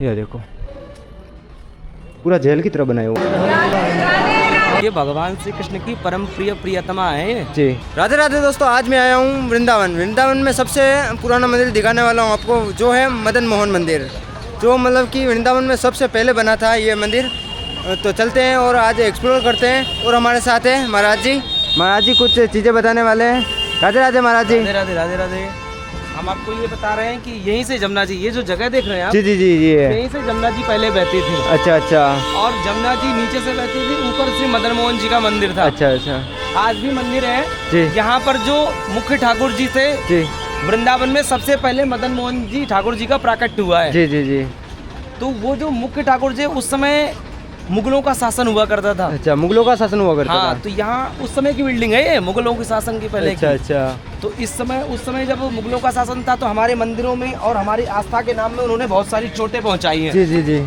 ये देखो पूरा जेल की तरह बनाया हुआ। ये भगवान श्री कृष्ण की परम प्रियतमा है ये जी। राधे राधे दोस्तों, आज मैं आया हूँ वृंदावन में सबसे पुराना मंदिर दिखाने वाला हूँ आपको, जो है मदन मोहन मंदिर, जो मतलब कि वृंदावन में सबसे पहले बना था ये मंदिर। तो चलते हैं और आज एक्सप्लोर करते हैं। और हमारे साथ है महाराज जी कुछ चीज़ें बताने वाले हैं। राधे राधे महाराज जी। राधे राधे राधे राधे। हम आपको ये बता रहे हैं कि यहीं से जमुना जी, ये जो जगह देख रहे हैं आप, जी यहीं से जमुना जी पहले बहती थी। अच्छा। और जमुना जी नीचे से बहती थी, ऊपर से मदन मोहन जी का मंदिर था। अच्छा। आज भी मंदिर है जी। यहाँ पर जो मुख्य ठाकुर जी थे जी, वृंदावन में सबसे पहले मदन मोहन जी ठाकुर जी का प्राकट्य हुआ है। जी। तो वो जो मुख्य ठाकुर जी, उस समय मुगलों का शासन हुआ करता था। अच्छा, मुगलों का शासन हुआ करता था। हाँ, तो यहाँ उस समय की बिल्डिंग है ये, मुगलों के शासन की पहले की। अच्छा। तो उस समय जब मुगलों का शासन था तो हमारे मंदिरों में और हमारी आस्था के नाम में उन्होंने बहुत सारी चोटें पहुंचाई हैं। जी।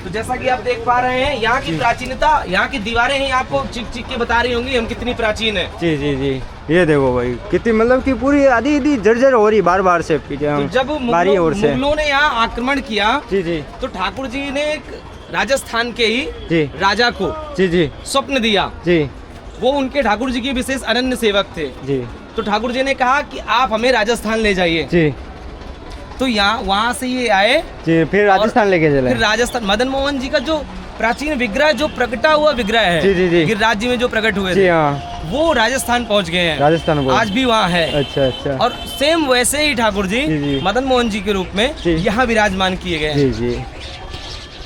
तो जैसा कि आप देख पा रहे हैं, यहाँ की प्राचीनता, यहाँ की दीवारें ही आपको चिक के बता रही होंगी हम कितनी प्राचीन है। जी। ये देखो भाई कितनी, मतलब कि पूरी आधी जर्जर हो रही बार से। तो जब मुगलों ने यहाँ आक्रमण किया, जी, तो ठाकुर जी ने एक राजस्थान के ही जी राजा को जी स्वप्न दिया। जी। वो उनके ठाकुर जी के विशेष अनन्य सेवक थे। जी। तो ठाकुर जी ने कहा कि आप हमें राजस्थान ले जाइए। जी। तो वहाँ से ये आए जी, फिर राजस्थान लेके चले। फिर राजस्थान मदन मोहन जी का जो प्राचीन विग्रह, जो प्रकटा हुआ विग्रह है, जी। गिरिराज जी में जो प्रकट हुए थे, वो राजस्थान पहुँच गए हैं। राजस्थान आज भी वहाँ है। अच्छा। और सेम वैसे ही ठाकुर जी मदन मोहन जी के रूप में यहाँ विराजमान किए गए हैं। जी।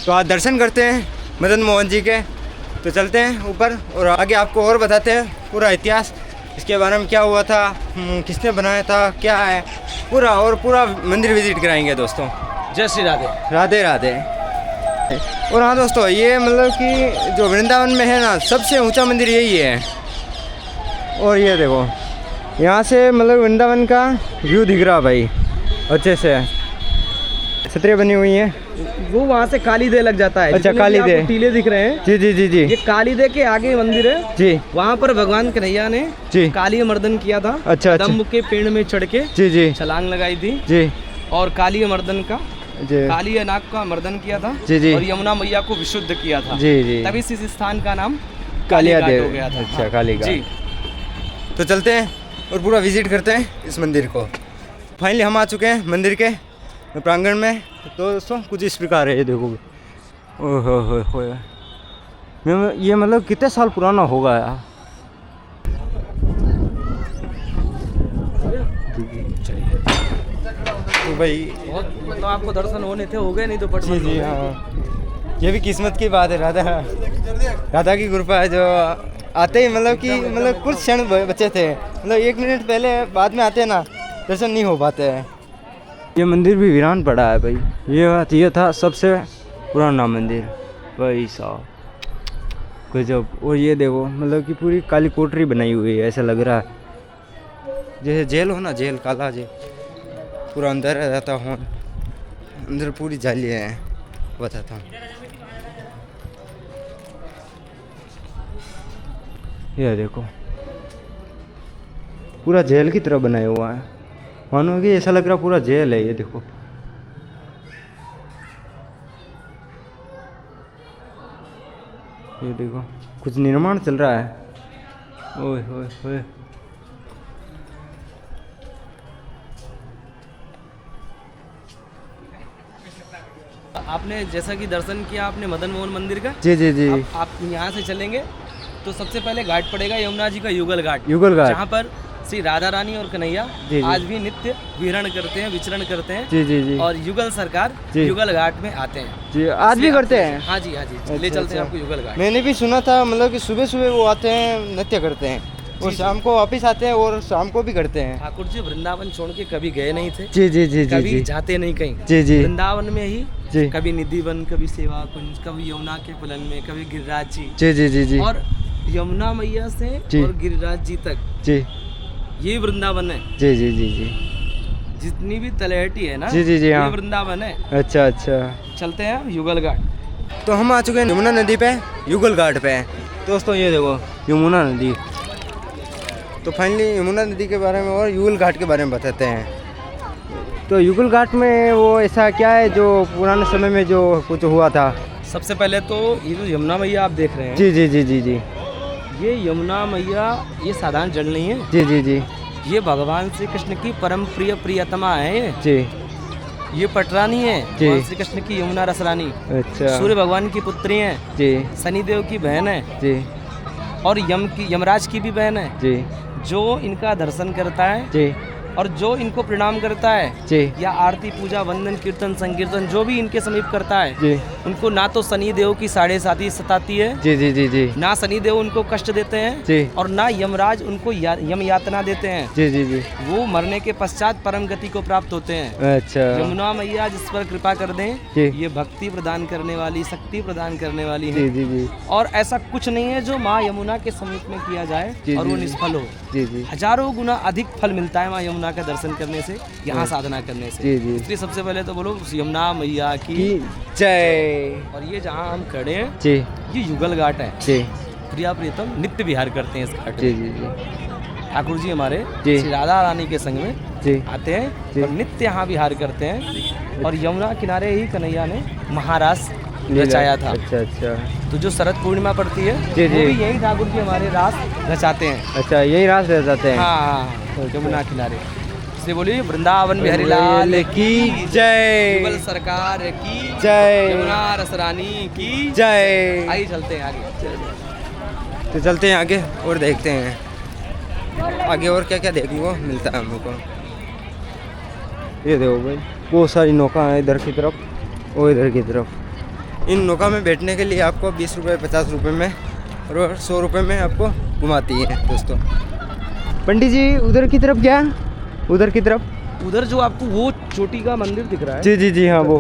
तो आज दर्शन करते हैं मदन मोहन जी के। तो चलते हैं ऊपर और आगे आपको और बताते हैं पूरा इतिहास, इसके बारे में क्या हुआ था, किसने बनाया था, क्या है पूरा मंदिर विजिट कराएंगे दोस्तों। जय श्री राधे। राधे राधे। और हाँ दोस्तों, ये मतलब कि जो वृंदावन में है ना, सबसे ऊंचा मंदिर यही है। और ये देखो यहाँ से मतलब वृंदावन का व्यू दिख रहा भाई अच्छे से। छतरियाँ बनी हुई हैं, वो वहाँ से काली दे लग जाता है। अच्छा, काली दे टीले दिख रहे हैं। जी। ये काली दे के आगे मंदिर है जी। वहाँ पर भगवान कन्हैया ने जी काली मर्दन किया था। अच्छा। दम्भ के पेड़ में चढ़ के जी छलांग लगाई थी जी। और काली मर्दन का जी, काली नाग का मर्दन किया था। जी। और यमुना मैया को विशुद्ध किया था। जी। तभी इस स्थान का नाम कालिया काली घाट देव हो गया था। अच्छा, काली घाट जी। तो चलते हैं और पूरा विजिट करते हैं इस मंदिर को। फाइनली हम आ चुके हैं मंदिर के प्रांगण में। तो दोस्तों कुछ इस प्रकार है, ये देखो। ओहो, ये मतलब कितने साल पुराना होगा यार। तो भाई बहुत मतलब आपको दर्शन होने थे, हो गए, नहीं तो पट जी हाँ, ये भी किस्मत की बात है। राधा की कृपा है, जो आते ही मतलब कुछ क्षण बचे थे, मतलब 1 मिनट पहले, बाद में आते हैं ना, दर्शन नहीं हो पाते हैं। ये मंदिर भी वीरान पड़ा है भाई। ये था सबसे पुराना मंदिर भाई साहब, गजब। और ये देखो मतलब कि पूरी काली कोठरी बनाई हुई है, ऐसा लग रहा है जैसे जेल हो ना, जेल, काला जेल। पूरा अंदर रहता हूँ, अंदर पूरी जाली है, बताता हूँ। ये देखो पूरा जेल की तरह बनाया हुआ है, मानो कि ऐसा लग रहा पूरा जेल है। ये देखो कुछ निर्माण चल रहा है। ओए होए। आपने जैसा कि दर्शन किया आपने मदन मोहन मंदिर का। जी। आप यहाँ से चलेंगे तो सबसे पहले घाट पड़ेगा यमुना जी का युगल घाट, जहाँ पर श्री राधा रानी और कन्हैया आज भी नित्य विचरण करते हैं। जी। और युगल सरकार युगल घाट में आते हैं। जी, आज भी करते हैं। हाँ जी। ले चलते हैं आपको युगल घाट। मैंने भी सुना था, मतलब कि सुबह वो आते हैं, नृत्य करते हैं, और शाम को वापिस आते हैं, और शाम को भी करते हैं। ठाकुर जी वृंदावन छोड़ के कभी गए नहीं थे। जी। कभी जाते नहीं कहीं। जी। वृंदावन में ही कभी निधिवन, कभी सेवा कुंज, कभी यमुना के कुलन में, कभी गिरिराज जी। और यमुना मैया से और गिरिराज जी तक जी, ये वृंदावन है। जी। जितनी भी तलहटी है ना, जी ये हाँ। वृंदावन है। अच्छा। चलते हैं युगल घाट। तो हम आ चुके हैं यमुना नदी पे, युगल घाट पे। दोस्तों ये देखो यमुना नदी। तो फाइनली यमुना नदी के बारे में और युगल घाट के बारे में बताते हैं। तो युगल घाट में वो ऐसा क्या है जो पुराने समय में जो कुछ हुआ था? सबसे पहले तो ये जो यमुना मैया आप देख रहे हैं, जी जी जी जी जी ये यमुना मैया ये साधारण जल नहीं है, जी जी जी ये भगवान श्री कृष्ण की परम प्रिय प्रियतमा है। जी ये पटरानी है, जी। भगवान श्री कृष्ण की यमुना रसरानी, अच्छा सूर्य भगवान की पुत्री है, जी शनिदेव की बहन है जी और यमराज की भी बहन है। जी जो इनका दर्शन करता है जी और जो इनको प्रणाम करता है जी या आरती पूजा वंदन कीर्तन संकीर्तन जो भी इनके समीप करता है, जी उनको ना तो शनि देव की साढ़े साती सताती है, जी जी जी जी ना शनि देव उनको कष्ट देते हैं जी और ना यमराज उनको यम यातना देते हैं। जी जी जी वो मरने के पश्चात परम गति को प्राप्त होते हैं। अच्छा यमुना मैया जिस पर कृपा कर दें, जी ये भक्ति प्रदान करने वाली, शक्ति प्रदान करने वाली जी है। जी जी और ऐसा कुछ नहीं है जो माँ यमुना के समीप में किया जाए जी, और जी, वो जी। निष्फल हो। जी जी हजारों गुना अधिक फल मिलता है माँ यमुना का दर्शन करने से, यहाँ साधना करने से। जी, जी। इसलिए सबसे पहले तो बोलो उस यमुना मैया की। की जय। और ये जहाँ हम खड़े हैं जी ये युगल घाट है। जी प्रिया प्रियतम नित्य विहार करते हैं इस घाट जी में। जी जी ठाकुर जी हमारे जी। श्री राधा रानी के संग में जी आते हैं जी। और नित्य यहाँ विहार करते हैं। और यमुना किनारे ही कन्हैया ने महारास लीला। रचाया था। अच्छा अच्छा तो जो शरद पूर्णिमा पड़ती है जी, वो जी। भी यही ठाकुर जी हमारे रास रचाते हैं। अच्छा यही रास रह जाते हैं। हाँ यमुना किनारे। इसलिए बोलिए वृंदावन बिहारी लाल की जय। युगल सरकार की जय। यमुना रसरानी की जय। आइए चलते हैं आगे। तो चलते हैं आगे और देखते हैं आगे और क्या क्या देखने को मिलता है हम लोग को। ये देखो भाई बहुत सारी नौका है इधर की तरफ और इधर की तरफ। इन नौका में बैठने के लिए आपको 20 रुपये 50 रुपये में और 100 रुपये में आपको घुमाती है दोस्तों। पंडित जी उधर की तरफ क्या? उधर की तरफ उधर जो आपको वो चोटी का मंदिर दिख रहा है, जी जी जी हाँ वो।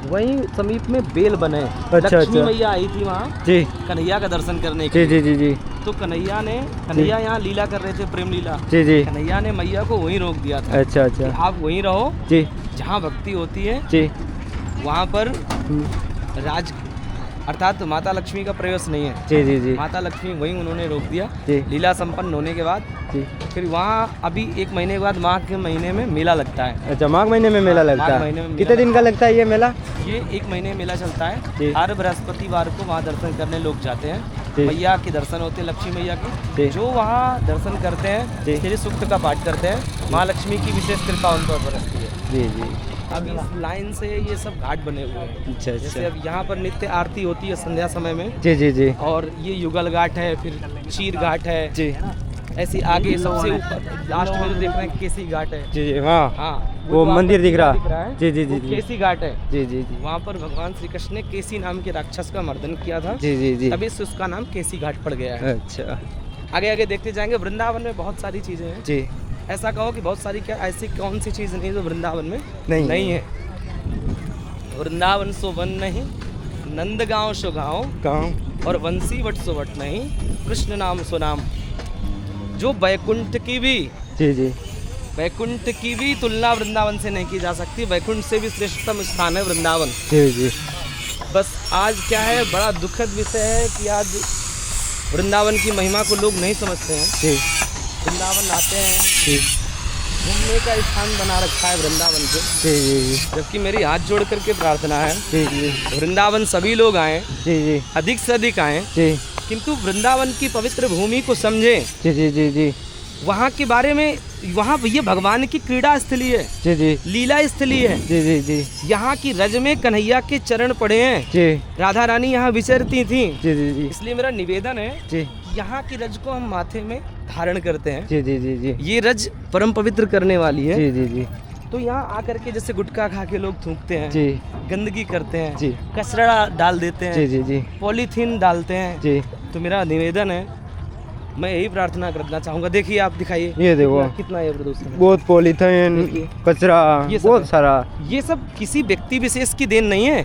वहीं समीप में बेल बने। अच्छा, लक्ष्मी अच्छा। मैया आई थी वहाँ जी कन्हैया का दर्शन करने के जी लिए। जी जी जी तो कन्हैया यहाँ लीला कर रहे थे, प्रेम लीला। जी जी कन्हैया ने मैया को वहीं रोक दिया था अच्छा कि अच्छा आप वहीं रहो, जी जहाँ भक्ति होती है जी वहाँ पर राज अर्थात माता लक्ष्मी का प्रवेश नहीं है। जी जी जी माता लक्ष्मी वहीं उन्होंने रोक दिया। जी लीला संपन्न होने के बाद जी। फिर वहाँ अभी 1 महीने के बाद माघ के महीने में मेला लगता है। अच्छा माघ महीने में मेला माघ लगता है। महीने में मेला कितने दिन का लगता है ये मेला? ये 1 महीने मेला चलता जी। है। हर बृहस्पतिवार को वहाँ दर्शन करने लोग जाते हैं। जी। मैया के दर्शन होते हैं, लक्ष्मी मैया जी। के। जो वहाँ दर्शन करते हैं, जी। श्री सूक्त का पाठ करते हैं, माँ लक्ष्मी की विशेष कृपा उन पर बरसती है। जी जी अब इस लाइन से ये सब घाट बने हुए हैं। अच्छा जैसे अच्छा अब यहाँ पर नित्य आरती होती है संध्या समय में। जी जी जी और ये युगल घाट है, फिर चीर घाट है जी ऐसी आगे सबसे ऊपर लास्ट में जो देख रहे हैं केसी घाट है। जी जी हाँ हाँ वो जो मंदिर आपको दिख रहा है जी जी जी वो जी केसी घाट है। जी जी जी वहाँ पर भगवान श्री कृष्ण ने केसी नाम के राक्षस का मर्दन किया था, जी जी जी तभी से उसका नाम केसी घाट पड़ गया है। अच्छा आगे आगे देखते जाएंगे। वृंदावन में बहुत सारी चीजें हैं। जी ऐसा कहो कि बहुत सारी, क्या ऐसी कौन सी चीज नहीं जो वृंदावन में नहीं है। वृंदावन सो वन नहीं, नंदगांव सो गाँव, गाँव और वंशी वट सो वट नहीं, कृष्ण नाम सो नाम। जो वैकुंठ की भी जी जी तुलना वृंदावन से नहीं की जा सकती। वैकुंठ से भी श्रेष्ठतम स्थान है वृंदावन। जी जी बस आज क्या है, बड़ा दुखद विषय है कि आज वृंदावन की महिमा को लोग नहीं समझते हैं। जी वृंदावन आते हैं, जी घूमने का स्थान बना रखा है वृंदावन को। जी जी जबकि मेरी हाथ जोड़ करके प्रार्थना है, जी जी वृंदावन सभी लोग आएं, जी जी अधिक से अधिक आएं, जी किंतु वृंदावन की पवित्र भूमि को समझें, जी जी जी जी वहाँ के बारे में। वहाँ ये भगवान की क्रीड़ा स्थली है, जी जी लीला स्थली है। जी जी जी यहाँ की रज में कन्हैया के चरण पड़े हैं, जी राधा रानी यहाँ विचरती थी। जी जी जी इसलिए मेरा निवेदन है, जी यहाँ की रज को हम माथे में धारण करते हैं। जी जी जी जी ये रज परम पवित्र करने वाली है। जी जी जी तो यहाँ आकर के जैसे गुटखा खा के लोग थूकते हैं, जी गंदगी करते हैं, जी कचरा डाल देते जी हैं, जी जी पॉलीथीन डालते हैं। जी तो मेरा निवेदन है, मैं यही प्रार्थना करना चाहूँगा। देखिए आप दिखाइए, ये देखो कितना ये प्रदूषण है। बहुत पॉलीथीन देखिए। कचरा ये सब बहुत है। सारा। ये सब किसी व्यक्ति विशेष की देन नहीं है,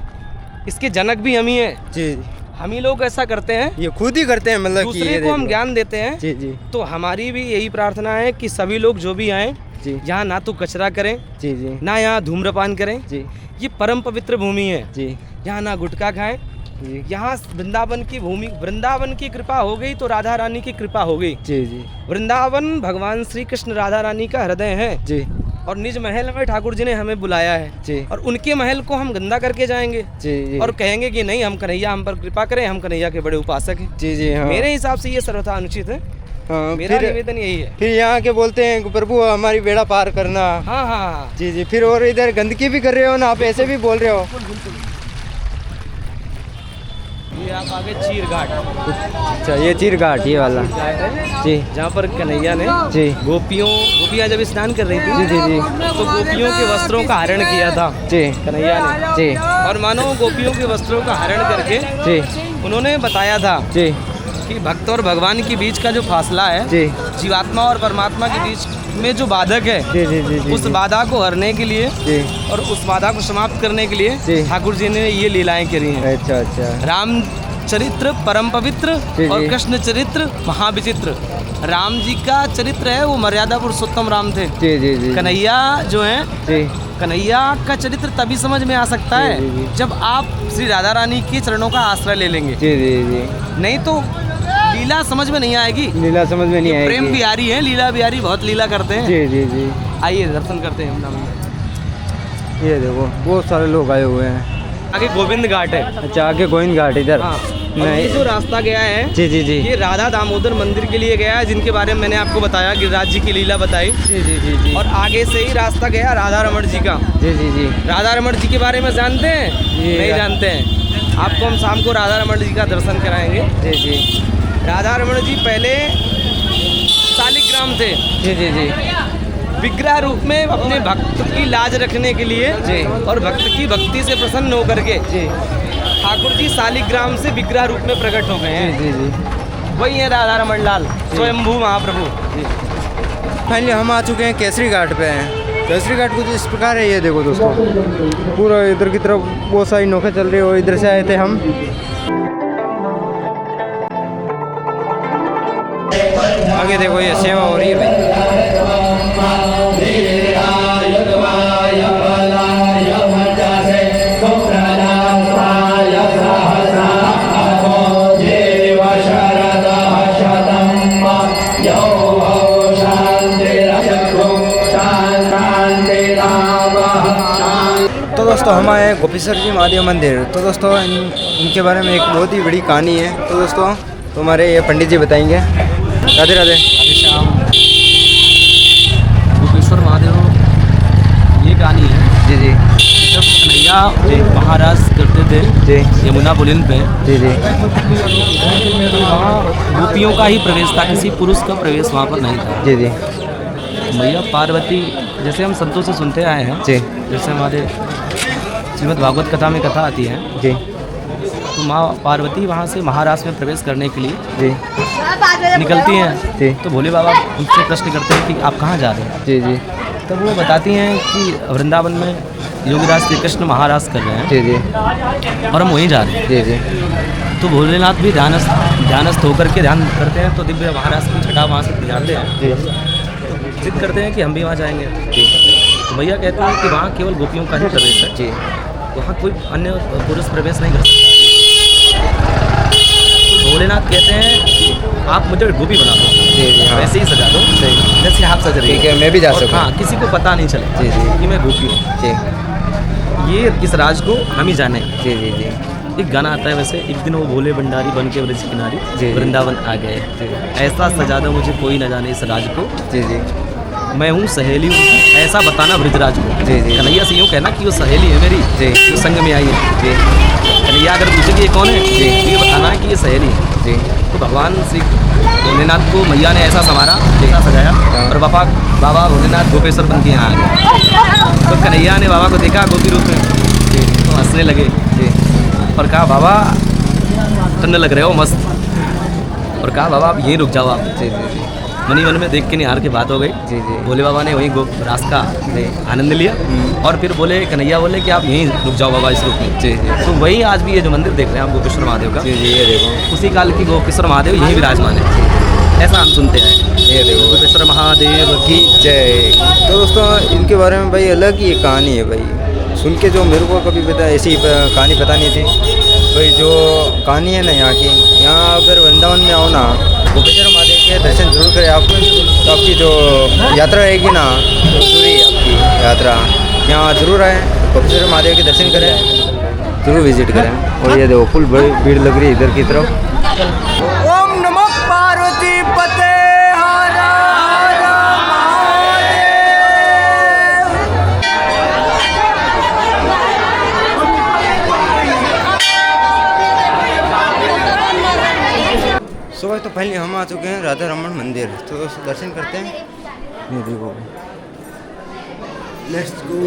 इसके जनक भी हम ही हैं। जी हम ही लोग ऐसा करते हैं, ये खुद ही करते हैं मतलब कि दूसरे ये को हम देखो। ज्ञान देते हैं। जी जी तो हमारी भी यही प्रार्थना है कि सभी लोग जो भी आएँ, जी यहाँ ना तो कचरा करें, जी जी ना यहाँ धूम्रपान करें। जी ये परम पवित्र भूमि है, जी यहाँ ना गुटखा खाएं। जी यहाँ वृंदावन की भूमि, वृंदावन की कृपा हो गई तो राधा रानी की कृपा हो गई। जी जी वृंदावन भगवान श्री कृष्ण राधा रानी का हृदय है। जी और निज महल में ठाकुर जी ने हमें बुलाया है जी और उनके महल को हम गंदा करके जाएंगे जी जी और कहेंगे कि नहीं, हम कन्हैया हम पर कृपा करें, हम कन्हैया के बड़े उपासक हैं। जी जी हाँ मेरे हिसाब से ये सर्वथा अनुचित है। हाँ, मेरा फिर निवेदन यही है। फिर यहाँ के बोलते हैं कि प्रभु हमारी बेड़ा पार करना। हाँ हाँ हाँ, जी जी, फिर और इधर गंदगी भी कर रहे हो ना आप, ऐसे भी बोल रहे हो। ये आप आगे चीर घाट, अच्छा ये चीर घाट ये वाला जी जहाँ पर कन्हैया ने जी गोपियाँ जब स्नान कर रही थी जी जी तो गोपियों के वस्त्रों का हरण किया था जी कन्हैया ने। जी और मानो गोपियों के वस्त्रों का हरण करके जी उन्होंने बताया था जी कि भक्त और भगवान के बीच का जो फासला है, जी जीवात्मा और परमात्मा के बीच में जो बाधक है, जी जी जी जी उस बाधा को हरने के लिए जी और उस बाधा को समाप्त करने के लिए जी। ठाकुर जी ने ये लीलाएं करी हैं। अच्छा अच्छा राम चरित्र परम पवित्र जी, और जी। कृष्ण चरित्र महाविचित्र। राम जी का चरित्र है वो मर्यादा पुरुषोत्तम राम थे। जी जी जी कन्हैया जो है, जी कन्हैया का चरित्र तभी समझ में आ सकता जी, है जी, जी। जब आप श्री राधा रानी के चरणों का आश्रय ले लेंगे, जी जी जी नहीं तो लीला समझ में नहीं आएगी। लीला समझ में नहीं प्रेम आएगी। बिहारी है, लीला बिहारी बहुत लीला करते हैं। जी जी जी आइए दर्शन करते हैं हम लोग। ये देखो बहुत सारे लोग आए हुए हैं। आगे गोविंद घाट है। अच्छा आगे गोविंद घाट इधर। हाँ, और ये जो रास्ता गया है जी जी जी ये राधा दामोदर मंदिर के लिए गया है, जिनके बारे में मैंने आपको बताया, गिरिराज जी की लीला बताई। जी जी जी जी और आगे से ही रास्ता गया राधा रमण जी का। जी जी जी राधा रमण जी के बारे में जानते हैं? जी, नहीं जानते हैं। आपको हम शाम को राधा रमण जी का दर्शन कराएंगे। जी जी राधा रमण जी पहले शालिग्राम थे। जी जी जी विग्रह रूप में अपने भक्त की लाज रखने के लिए जी। और भक्त की भक्ति से प्रसन्न होकर के जी ठाकुर जी शालिग्राम से विग्रह रूप में प्रकट हो गए हैं। जी जी वही है राधा रमण लाल स्वयंभू महाप्रभु। फाइनली हम आ चुके हैं केसरी घाट पे हैं। केसरी घाट कुछ इस प्रकार है, ये देखो दोस्तों, पूरा इधर की तरफ बहुत सारी नौके चल रही है और इधर से आए थे हम। आगे देखो ये सेवा हो रही है भाई। तो दोस्तों हम आए हैं गोपेश्वर जी महादेव मंदिर। तो दोस्तों इनके बारे में एक बहुत ही बड़ी कहानी है। तो दोस्तों तो हमारे ये पंडित जी बताएंगे। राधे राधे। श्याम गोपेश्वर महादेव ये कहानी है। जी जी जब कन्हैया महाराज करते थे जी यमुना पुलिन पे, जी जी वहाँ गोपियों का ही प्रवेश था, किसी पुरुष का प्रवेश वहाँ पर नहीं था। जी जी मैया पार्वती, जैसे हम संतों से सुनते आए हैं, जी जैसे हमारे श्रीमद् भागवत कथा में कथा आती है, जी तो माँ पार्वती वहाँ से महाराज में प्रवेश करने के लिए जी निकलती हैं। जी तो भोले बाबा उनसे प्रश्न करते हैं कि आप कहाँ जा रहे हैं। जी जी तब वो बताती हैं कि वृंदावन में योगीराज श्री कृष्ण महाराज कर रहे हैं जी जी और हम वहीं जा रहे हैं। जी जी तो भोलेनाथ भी ध्यानस्थ होकर के ध्यान करते हैं, तो दिव्य महाराज की छटा वहाँ से जाते हैं, जी जिद करते हैं कि हम भी वहाँ जाएंगे। तो भैया कहते हैं कि वहाँ केवल गोपियों का ही प्रवेश है, जी वहाँ कोई अन्य पुरुष प्रवेश नहीं कर सकता। तो भोलेनाथ कहते हैं आप मुझे गोपी बना दो, जी जी हाँ वैसे ही सजा दो सही। जैसे आप सज रही ठीक है, मैं भी जा और सकूँ। हाँ, किसी को पता नहीं चले जी जी कि मैं गोपी हूँ। जी ये इस राज को हम ही जाने। जी जी जी एक गाना आता है वैसे, एक दिन वो भोले भंडारी बन के ब्रज किनारी जी। वृंदावन आ गए, ऐसा सजा दो मुझे कोई न जाने इस राज को, जी जी मैं हूँ सहेली हूँ, ऐसा बताना ब्रजराज को। जी जी कन्हैया से यूँ कहना कि वो सहेली है मेरी, जी। जो संग में आई है। जी कन्हैया अगर पूछे कि ये कौन है, जी। तो ये बताना है कि ये सहेली है। जी तो भगवान श्री भोलेनाथ को मैया ने ऐसा संवारा, ऐसा सजाया, हाँ। और बाबा भोलेनाथ गोपेश्वर बन के यहाँ आ गए। तो कन्हैया ने बाबा को देखा गोपी रूप में, तो हंसने लगे जी और कहा बाबा ठंड लग रहे हो मस्त, और कहा बाबा आप यहीं रुक जाओ आप। जी जी मनी मन में देख के निहार के बात हो गई। जी जी भोले बाबा ने वहीं रास का आनंद लिया, और फिर बोले कन्हैया बोले कि आप यहीं रुक जाओ बाबा इस रूप में। जी जी तो वही आज भी ये जो मंदिर देख रहे हैं आप गोपेश्वर महादेव का, जी जी ये देखो, उसी काल की गोपेश्वर महादेव यहीं विराजमान है, ऐसा हम सुनते हैं। ये देखो गोपेश्वर महादेव की जय। तो दोस्तों इनके बारे में भाई अलग ही एक कहानी है भाई, सुन के जो मेरे को कभी पता ऐसी कहानी पता नहीं थी भाई। जो कहानी है ना यहाँ की, यहाँ अगर वृंदावन में आओ ना गोपेश्वर महादेव के दर्शन जरूर करें आपको, तो आपकी जो यात्रा रहेगी ना तो पूरी आपकी यात्रा यहाँ जरूर आए, गोपेश्वर महादेव के दर्शन करें, जरूर विजिट करें। और ये देखो फुल बड़ी भीड़ लग रही है इधर की तरफ। ओम नमः पार्वती पते हर हर महादेव। सुबह तो पहले हम आ चुके हैं राधा रमन मंदिर, तो दोस्तों दर्शन करते हैं। ये देखो, लेट्स गो।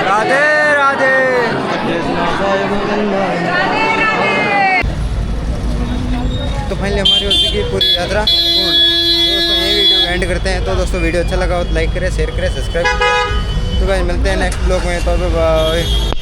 राधे राधे। तो फाइनली हमारी हो चुकी है पूरी यात्रा पूर्ण। तो दोस्तों ये वीडियो एंड करते हैं। तो दोस्तों वीडियो अच्छा लगा हो तो लाइक करें, शेयर करें, सब्सक्राइब करें। तो भाई मिलते हैं नेक्स्ट ब्लॉग में, तो बाय।